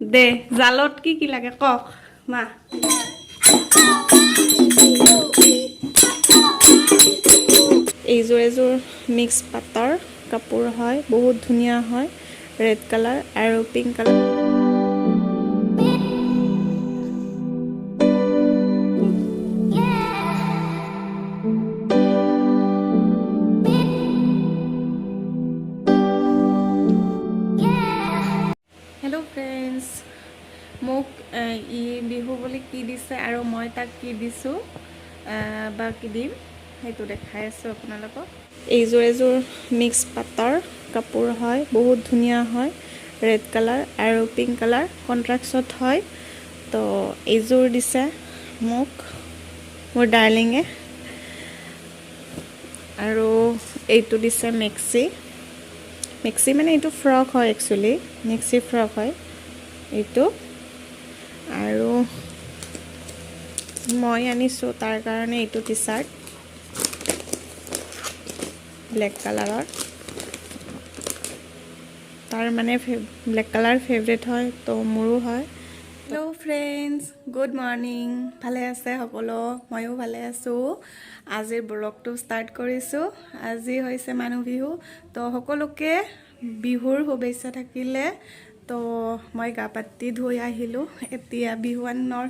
দে জালত কি লাগে কক মা এইযোৰ এযোৰ মিক্স পাটৰ কাপোৰ হয় বহুত ধুনীয়া হয় ৰেড কালাৰ আৰু পিংক কালাৰ हेलो फ्रेंड्स মোক ই বিহু বুলি কি দিছে আৰু মই তাক কি দিছো বা কি দিম সেইটো দেখাই আছো আপোনালোকক এইযোৰ এযোৰ মিক্স পাটৰ কাপোৰ হয় বহুত ধুনীয়া হয় ৰেড কালাৰ আৰু পিংক কালাৰ কন্ট্ৰাস্টত হয় তো এইযোৰ দিছে মোক মোৰ ডাৰ্লিঙে আৰু এইটো দিছে মেক্সি মানে এইটো ফ্ৰক হয় একচুয়ালি মেক্সি ফ্ৰক হয় এইটো আৰু মই আনিছো তাৰ কাৰণে এইটো টি-শাৰ্ট ব্লেক কালাৰৰ তাৰ মানে ব্লেক কালাৰ ফেভাৰিট হয় তো মোৰো হয় হেল্ল' ফ্ৰেণ্ডছ গুড মৰ্নিং ভালে আছে সকলো ময়ো ভালে আছো আজিৰ ব্লগটো ষ্টাৰ্ট কৰিছো আজি হৈছে মানুহ বিহু তো সকলোকে বিহুৰ শুভেচ্ছা থাকিলে তো মই গা পাতি ধুই আহিলো এতিয়া বিহুৱানৰ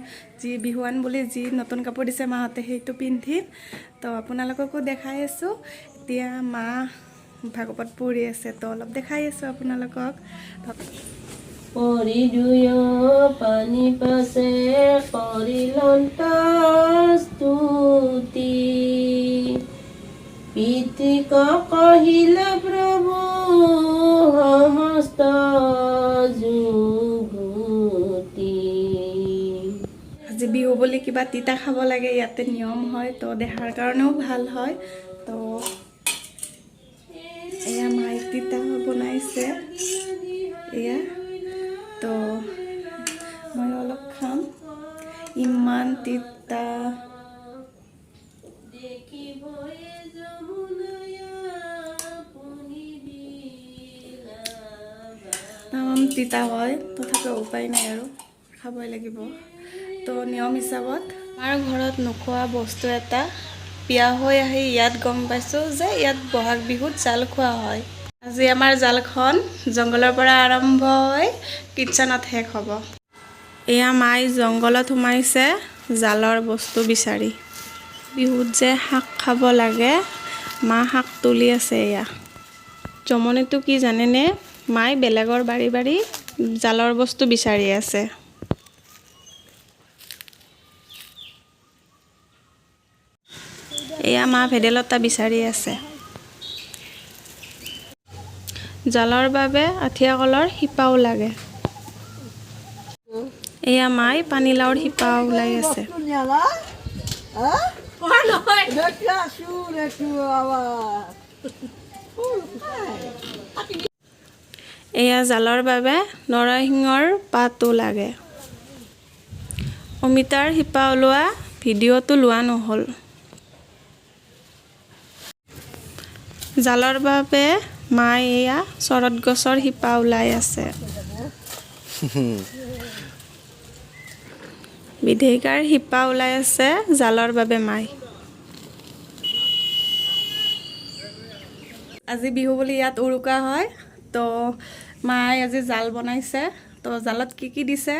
বিহুৱান বুলি যি নতুন কাপোৰ দিছে মাহতে সেইটো পিন্ধিম তো আপোনালোককো দেখাই আছো এতিয়া মা ভাগৱত পঢ়ি আছে তো অলপ দেখাই আছো আপোনালোকক পৰি দুয়ো পানী পাছে কৰিলন্তৰ স্তুতি পিতৃক কহিলা প্ৰভু সমস্ত যুগতি আজি বিহু বুলি কিবা তিতা খাব লাগে ইয়াতে নিয়ম হয় তো দেহাৰ কাৰণেও ভাল হয় তো এয়া মাই তিতা বনাইছে এয়া তো মই অলপ খাম ইমান তিতা তামাম তিতা হয় তথাপিও উপায় নাই আৰু খাবই লাগিব তো নিয়ম হিচাপত আমাৰ ঘৰত নোখোৱা বস্তু এটা বিয়া হৈ আহি ইয়াত গম পাইছোঁ যে ইয়াত বহাগ বিহুত জাল খোৱা হয় আজি আমাৰ জালখন জংঘলৰ পৰা আৰম্ভ হৈ কিটচেনত শেষ হ'ব এয়া মাই জংঘলত সোমাইছে জালৰ বস্তু বিচাৰি বিহুত যে শাক খাব লাগে মা শাক তুলি আছে এয়া জমনিটো কি জানেনে মাই বেলেগৰ বাৰী বাৰী জালৰ বস্তু বিচাৰি আছে এয়া মা ভেদাইলতা বিচাৰি আছে জালৰ বাবে আঠিয়া কলৰ শিপাও লাগে এয়া মাই পানীলাওৰ শিপা ওলাই আছে এয়া জালৰ বাবে নৰসিংহৰ পাতো লাগে অমিতাৰ শিপা ওলোৱা ভিডিঅ'টো লোৱা নহ'ল জালৰ বাবে মাই এয়া চৰত গছৰ শিপা ওলাই আছে বিধেইকাৰ শিপা ওলাই আছে জালৰ বাবে মাই আজি বিহু বুলি ইয়াত উৰুকা হয় তো মাই আজি জাল বনাইছে তো জালত কি দিছে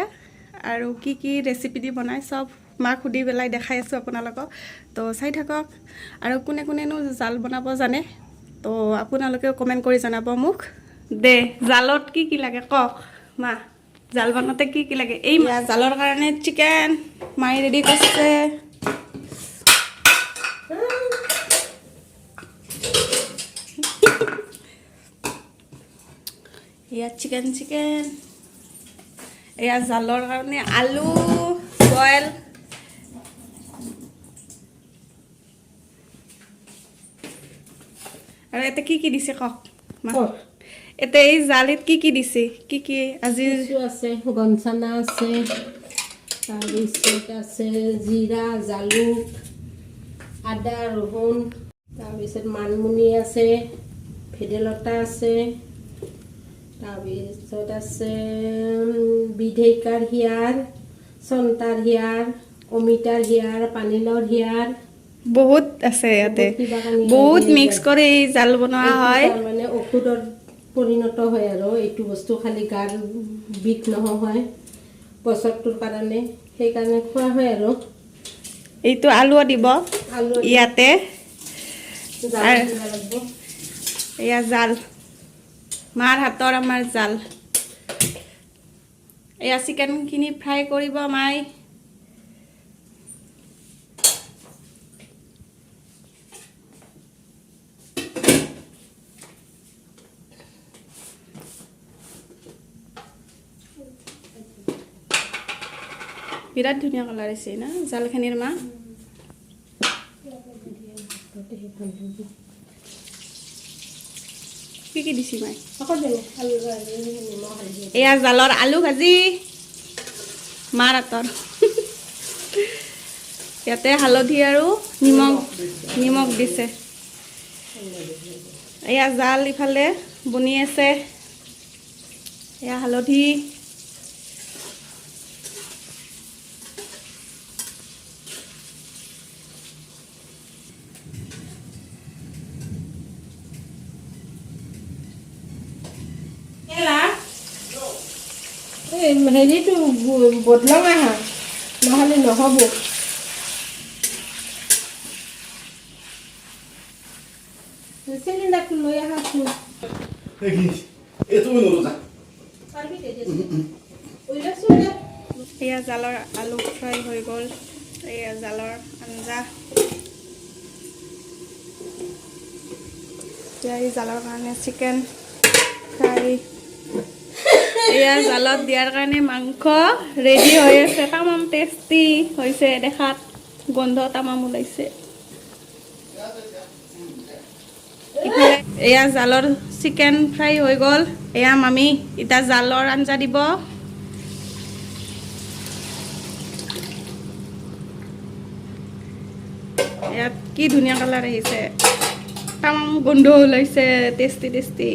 আৰু কি ৰেচিপি দি বনাই সব মাক সুধি পেলাই দেখাই আছো আপোনালোকক তো চাই থাকক আৰু কোনে কোনেনো জাল বনাব জানে তো আপোনালোকে কমেন্ট কৰি জনাব মোক দে জালত কি লাগে কক মা জাল বনাতে কি লাগে এই জালৰ কাৰণে চিকেন মাই ৰেডি কৰিছে ইয়া চিকেন এয়া জালৰ কাৰণে আলু বইল আৰু এতে কি দিছে কক মা এতে এই জালিত কি দিছে কি আজি আছে গনচানা আছে তাৰপিছত আছে জিৰা জালুক আদা ৰহুন তাৰপিছত মানমুনি আছে ভেদাইলতা আছে তাৰপিছত আছে বিধেইকাৰ হিয়াৰ, চন্তাৰ হিয়াৰ, অমিতাৰ হিয়াৰ, পানীলাওৰ হিয়াৰ, বহুত আছে ইয়াতে, কিবা কানি বহুত দিয়ে মিক্স যায়। কৰি জাল বনোৱা এইটো হয়। তাৰমানে ঔষধৰ পৰিণত হয় আৰু এইটো বস্তু খালি গাৰ বিষ নহয় বছৰটোৰ কাৰণে, সেইকাৰণে খোৱা হয় আৰু এইটো আলুও দিব আলু ইয়াতে। জাল আৰু দিব লাগিব। এয়া জাল, মাৰ হাতৰ আমাৰ জাল। এয়া চিকেনখিনি ফ্ৰাই কৰিব মাই। বিৰাট ধুনীয়া কালাৰ আহিছে না জালখিনিৰ মা। কি দিছি মাই? এয়া জালৰ আলু ভাজি মাৰ হাতৰ। ইয়াতে হালধি আৰু নিমখ দিছে। এয়া জাল ইফালে বনি আছে, এয়া হালধি। হেৰিটো বদলাম আহা নহ'লে নহ'ব। চিলিণ্ডাৰটো লৈ আহাচোন। এয়া জালৰ আলু ফ্ৰাই হৈ গ'ল। এয়া জালৰ আঞ্জা। এতিয়া এই জালৰ কাৰণে চিকেন ফ্ৰাই। এয়া জালত দিয়াৰ কাৰণে মাংস ৰেডি হৈ আছে। তামাম টেষ্টি হৈছে দেখাত, গোন্ধ তামাম ওলাইছে। এয়া জালৰ চিকেন ফ্ৰাই হৈ গ'ল। এয়া মামী এতিয়া জালৰ আঞ্জা দিব। ইয়াত কি ধুনীয়া কালাৰ আহিছে, তামাম গোন্ধ ওলাইছে, টেষ্টি টেষ্টি।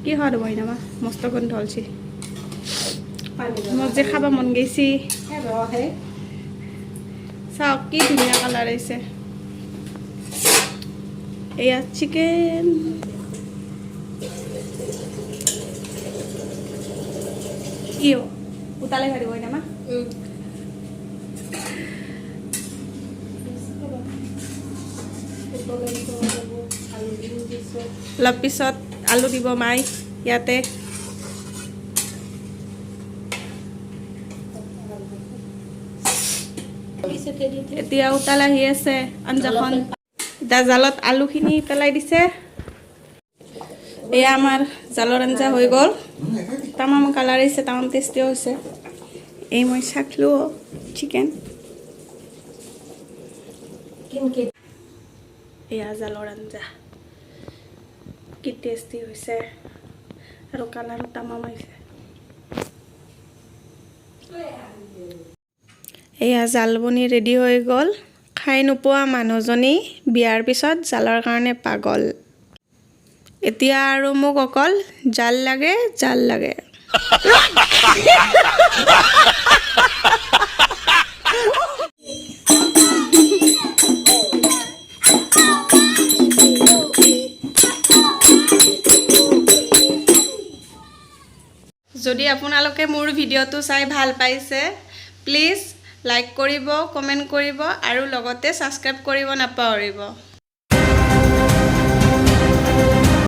কি সোৱাদ হ'ব নামা, মস্ত গোন্ধ ওলাইছে। মোক যে খাব মন গৈছে। চাওক কি ধুনীয়া কালাৰ আহিছে। এয়া চিকেন। কি উতালে ভাৰিব নামা। অলপ পিছত আলু দিব মাই ইয়াতে। এতিয়া উতাল আহি আছে আঞ্জাখন। এতিয়া জালত আলুখিনি পেলাই দিছে। এয়া আমাৰ জালৰ আঞ্জা হৈ গ'ল। তামাম কালাৰ আহিছে, তামাম টেষ্টিও হৈছে। এই মই চাকলো চিকেন। এয়া জালৰ আঞ্জা কি টেষ্টি হৈছে আৰু কালাৰো তামাম আহিছে। এয়া জাল বনি ৰেডি হৈ গ'ল। খাই নোপোৱা মানুহজনী বিয়াৰ পিছত জালৰ কাৰণে পাগল। এতিয়া আৰু মোক অকল জাল লাগে, জাল লাগে। যদি আপোনালোকে মোৰ ভিডিঅ'টো চাই ভাল পাইছে, প্লিজ লাইক কৰিব, কমেণ্ট কৰিব আৰু লগতে ছাবস্ক্ৰাইব কৰিব নাপাহৰিব।